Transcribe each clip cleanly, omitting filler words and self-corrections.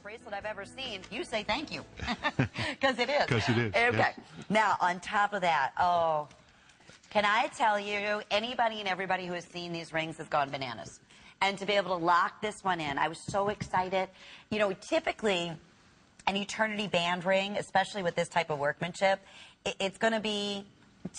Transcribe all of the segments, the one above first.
bracelet I've ever seen. You say thank you. Because it is. Because it is. Okay. Yes. Now, on top of that, oh, can I tell you, anybody and everybody who has seen these rings has gone bananas. And to be able to lock this one in, I was so excited. You know, typically, an eternity band ring, especially with this type of workmanship, it's going to be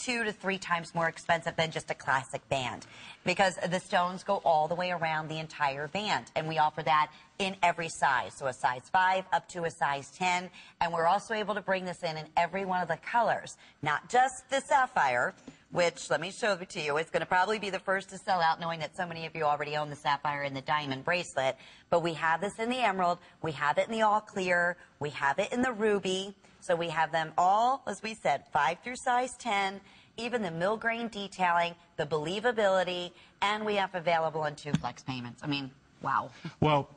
2 to 3 times more expensive than just a classic band, because the stones go all the way around the entire band, and we offer that in every size, so a size 5 up to a size 10, and we're also able to bring this in every one of the colors, not just the sapphire, which, let me show it to you, it's going to probably be the first to sell out, knowing that so many of you already own the sapphire and the diamond bracelet, but we have this in the emerald, we have it in the all clear, we have it in the ruby. So we have them all, as we said, 5 through size 10, even the mill grain detailing, the believability, and we have available in 2 flex payments. I mean, wow. Well,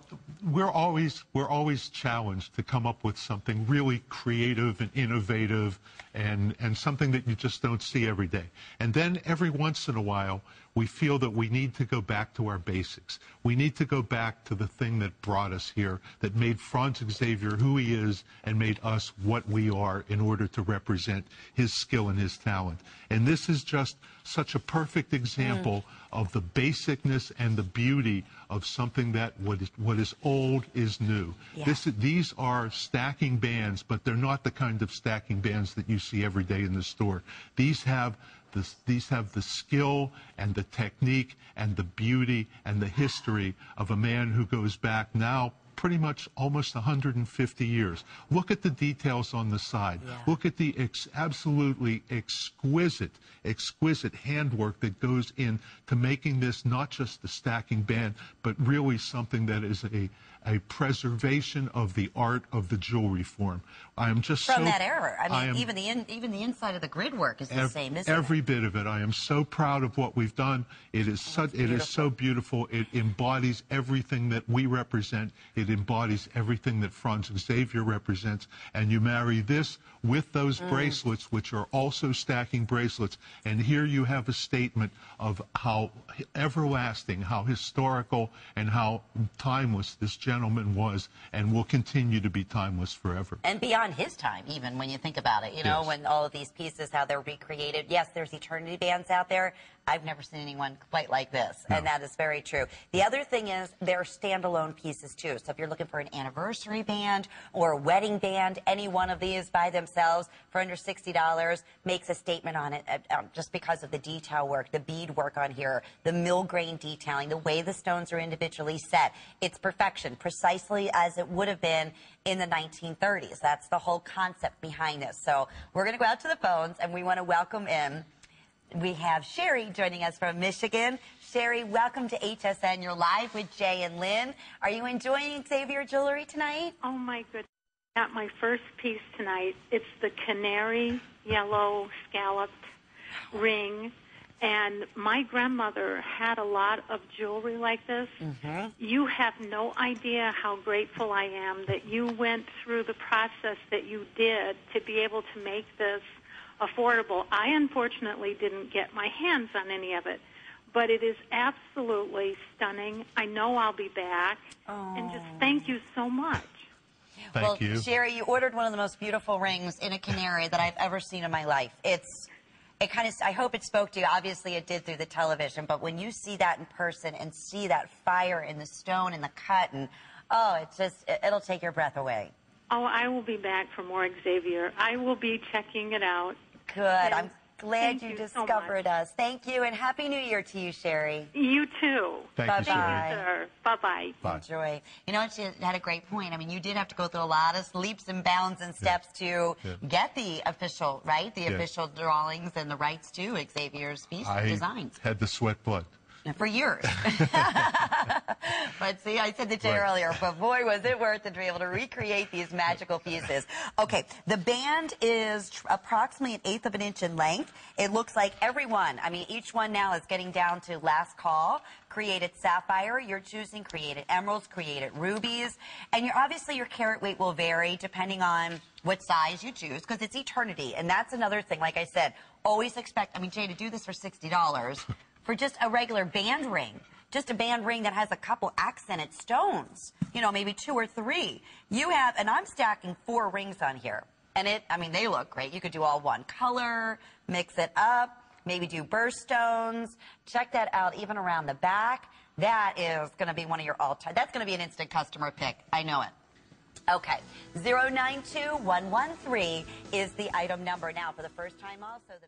we're always challenged to come up with something really creative and innovative and something that you just don't see every day. And then every once in a while, we feel that we need to go back to our basics. We need to go back to the thing that brought us here, that made Franz Xavier who he is and made us what we are in order to represent his skill and his talent. And this is just such a perfect example of the basicness and the beauty of something that what is old is new. Yeah. These are stacking bands, but they're not the kind of stacking bands that you see every day in the store. These have the skill and the technique and the beauty and the history of a man who goes back now pretty much almost 150 years. Look at the details on the side. Yeah. Look at the absolutely exquisite handwork that goes into making this not just the stacking band, but really something that is a preservation of the art of the jewelry form. I am just from that era. I mean, even the inside of the grid work is the same, isn't it? Every bit of it. I am so proud of what we've done. It is so beautiful. It embodies everything that we represent. It embodies everything that Franz Xavier represents. And you marry this with those bracelets, which are also stacking bracelets. And here you have a statement of how everlasting, how historical, and how timeless this gentleman was, and will continue to be timeless forever. And beyond his time, even when you think about it, you know, when all of these pieces, how they're recreated. Yes, there's eternity bands out there. I've never seen anyone quite like this, and that is very true. The other thing is they're standalone pieces, too. So if you're looking for an anniversary band or a wedding band, any one of these by themselves for under $60 makes a statement on it just because of the detail work, the bead work on here, the mill grain detailing, the way the stones are individually set. It's perfection, precisely as it would have been in the 1930s. That's the whole concept behind this. So we're going to go out to the phones, and we want to welcome in. We have Sherry joining us from Michigan. Sherry, welcome to HSN. You're live with Jay and Lynn. Are you enjoying Xavier jewelry tonight? Oh, my goodness. Got my first piece tonight. It's the canary yellow scalloped ring. And my grandmother had a lot of jewelry like this. You have no idea how grateful I am that you went through the process that you did to be able to make this affordable. I unfortunately didn't get my hands on any of it, but it is absolutely stunning. I know I'll be back, and just thank you so much. Thank you. Sherry, you ordered one of the most beautiful rings in a canary that I've ever seen in my life. I hope it spoke to you. Obviously, it did through the television, but when you see that in person and see that fire in the stone and the cut, and it'll take your breath away. Oh, I will be back for more Xavier. I will be checking it out. Good. I'm glad you discovered us. Thank you, and Happy New Year to you, Sherry. You too. Thank you, Sherry. Sir. Bye-bye. Bye. Enjoy. You know, she had a great point. I mean, you did have to go through a lot of leaps and bounds and steps to get the official, right? The official drawings and the rights to Xavier's designs. I had the sweat blood. For years. But see, I said to Jay earlier, but boy, was it worth it to be able to recreate these magical pieces. Okay, the band is approximately 1/8 of an inch in length. It looks like everyone, I mean, each one now is getting down to last call. Created sapphire, you're choosing created emeralds, created rubies, and obviously your carat weight will vary depending on what size you choose, because it's eternity. And that's another thing, like I said, always expect, I mean, Jay, to do this for $60, for just a regular band ring, just a band ring that has a couple accented stones, you know, maybe 2 or 3. You have, and I'm stacking 4 rings on here. And I mean, they look great. You could do all one color, mix it up, maybe do birthstones. Check that out, even around the back. That is going to be one of your all-time. That's going to be an instant customer pick. I know it. Okay, 092113 is the item number. Now, for the first time also, the